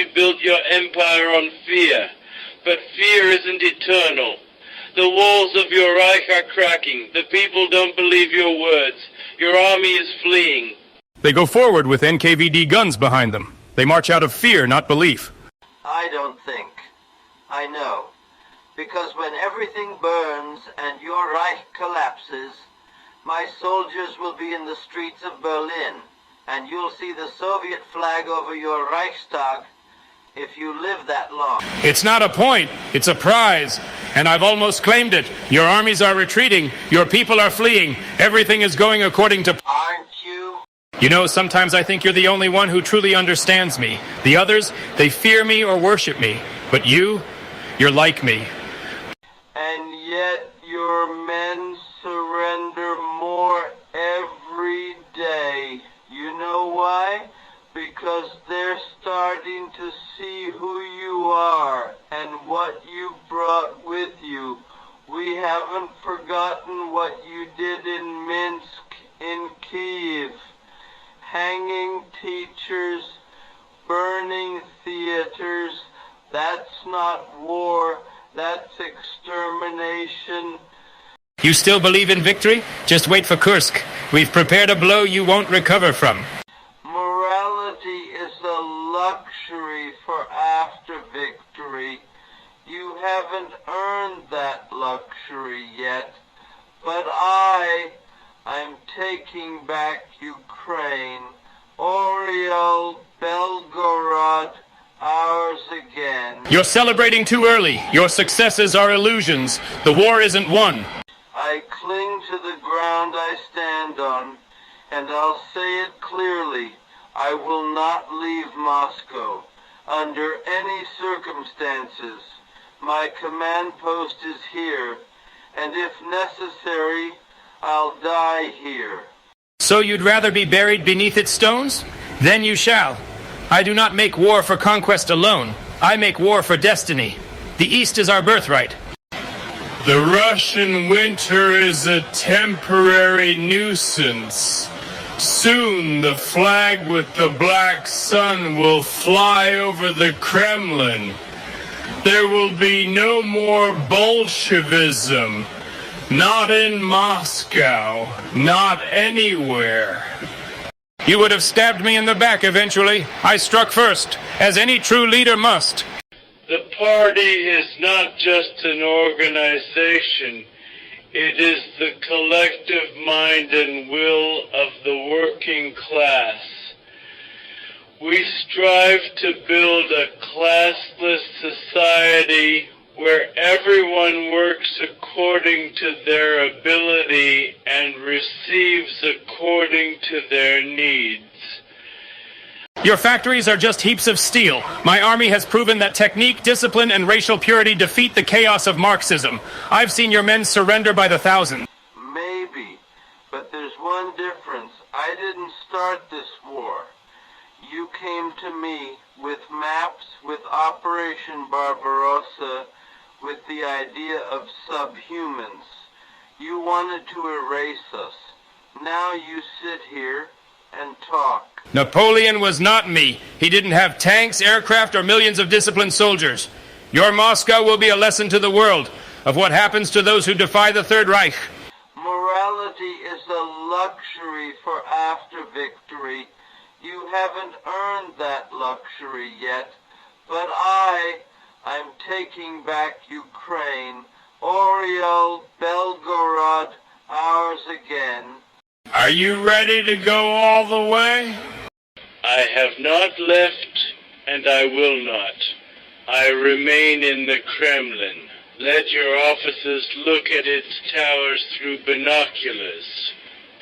you built your empire on fear. But fear isn't eternal. The walls of your Reich are cracking. The people don't believe your words. Your army is fleeing. They go forward with NKVD guns behind them. They march out of fear, not belief. I don't think. I know. Because when everything burns and your Reich collapses, my soldiers will be in the streets of Berlin, and you'll see the Soviet flag over your Reichstag if you live that long. It's not a point, it's a prize. And I've almost claimed it. Your armies are retreating, your people are fleeing, everything is going according to... Aren't you? You know, sometimes I think you're the only one who truly understands me. The others, they fear me or worship me. But you're like me. And yet your men surrender more every day. You know why? Because they're starting to see who you are and what you brought with you. We haven't forgotten what you did in Minsk, in Kiev. Hanging teachers, burning theaters. That's not war, that's extermination. You still believe in victory? Just wait for Kursk. We've prepared a blow you won't recover from. Morality is a luxury for after victory. You haven't earned that luxury yet. But I'm taking back Ukraine. Oriol, Belgorod, ours again. You're celebrating too early. Your successes are illusions. The war isn't won. I cling to the ground I stand on, and I'll say it clearly. I will not leave Moscow under any circumstances. My command post is here, and if necessary, I'll die here. So you'd rather be buried beneath its stones? Then you shall. I do not make war for conquest alone. I make war for destiny. The East is our birthright. The Russian winter is a temporary nuisance. Soon the flag with the black sun will fly over the Kremlin. There will be no more Bolshevism. Not in Moscow. Not anywhere. You would have stabbed me in the back eventually. I struck first, as any true leader must. The party is not just an organization. It is the collective mind and will of the working class. We strive to build a classless society where everyone works according to their ability and receives according to their needs. Your factories are just heaps of steel. My army has proven that technique, discipline, and racial purity defeat the chaos of Marxism. I've seen your men surrender by the thousands. Maybe, but there's one difference. I didn't start this war. You came to me with maps, with Operation Barbarossa, with the idea of subhumans. You wanted to erase us. Now you sit here and talk. Napoleon was not me. He didn't have tanks, aircraft, or millions of disciplined soldiers. Your Moscow will be a lesson to the world of what happens to those who defy the Third Reich. Morality is a luxury for after victory. You haven't earned that luxury yet, but I'm taking back Ukraine. Oriol, Belgorod, ours again. Are you ready to go all the way? I have not left, and I will not. I remain in the Kremlin. Let your officers look at its towers through binoculars.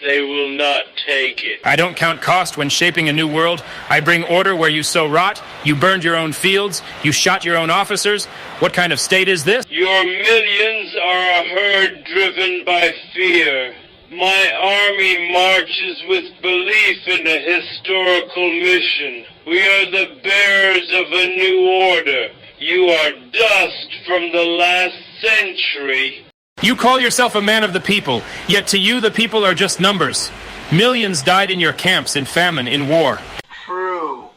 They will not take it. I don't count cost when shaping a new world. I bring order where you sow rot. You burned your own fields. You shot your own officers. What kind of state is this? Your millions are a herd driven by fear. My army marches with belief in a historical mission. We are the bearers of a new order. You are dust from the last century. You call yourself a man of the people, yet to you the people are just numbers. Millions died in your camps, in famine, in war. True,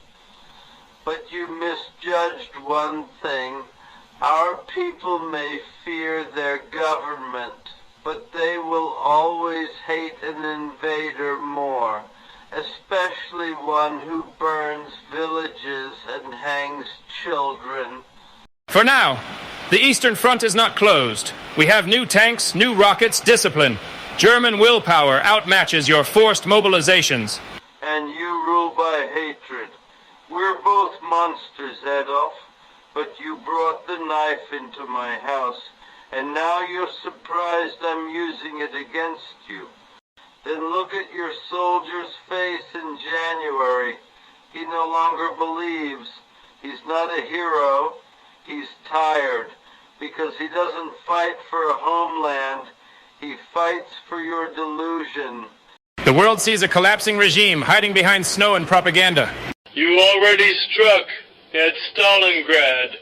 but you misjudged one thing. Our people may fear their government, but they will always hate an invader more, especially one who burns villages and hangs children. For now, the Eastern Front is not closed. We have new tanks, new rockets, discipline. German willpower outmatches your forced mobilizations. And you rule by hatred. We're both monsters, Adolf, but you brought the knife into my house, and now you're surprised I'm using it against you. Then look at your soldier's face in January. He no longer believes. He's not a hero. He's tired, because he doesn't fight for a homeland. He fights for your delusion. The world sees a collapsing regime hiding behind snow and propaganda. You already struck at Stalingrad.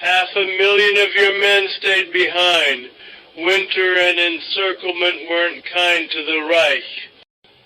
500,000 of your men stayed behind. Winter and encirclement weren't kind to the Reich.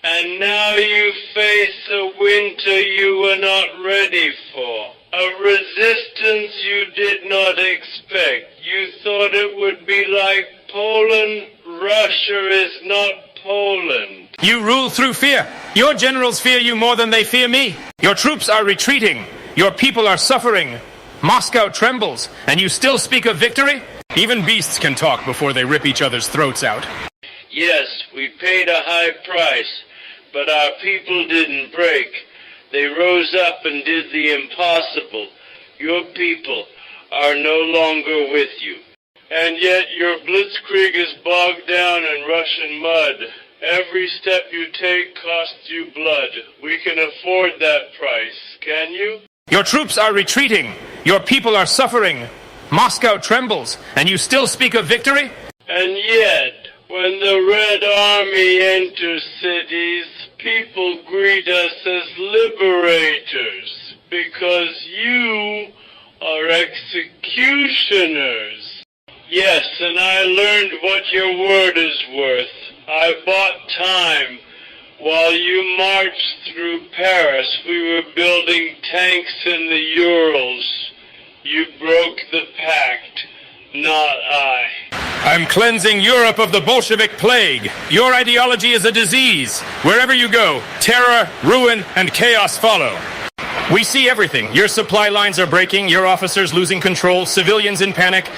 And now you face a winter you were not ready for. A resistance you did not expect. You thought it would be like Poland. Russia is not Poland. You rule through fear. Your generals fear you more than they fear me. Your troops are retreating. Your people are suffering. Moscow trembles, and you still speak of victory? Even beasts can talk before they rip each other's throats out. Yes, we paid a high price, but our people didn't break. They rose up and did the impossible. Your people are no longer with you. And yet your blitzkrieg is bogged down in Russian mud. Every step you take costs you blood. We can afford that price, can you? Your troops are retreating. Your people are suffering. Moscow trembles, and you still speak of victory? And yet, when the Red Army enters cities, people greet us as liberators, because you are executioners. Yes, and I learned what your word is worth. I bought time. While you marched through Paris, we were building tanks in the Urals. You broke the pact, not I. I'm cleansing Europe of the Bolshevik plague. Your ideology is a disease. Wherever you go, terror, ruin, and chaos follow. We see everything. Your supply lines are breaking, your officers losing control, civilians in panic.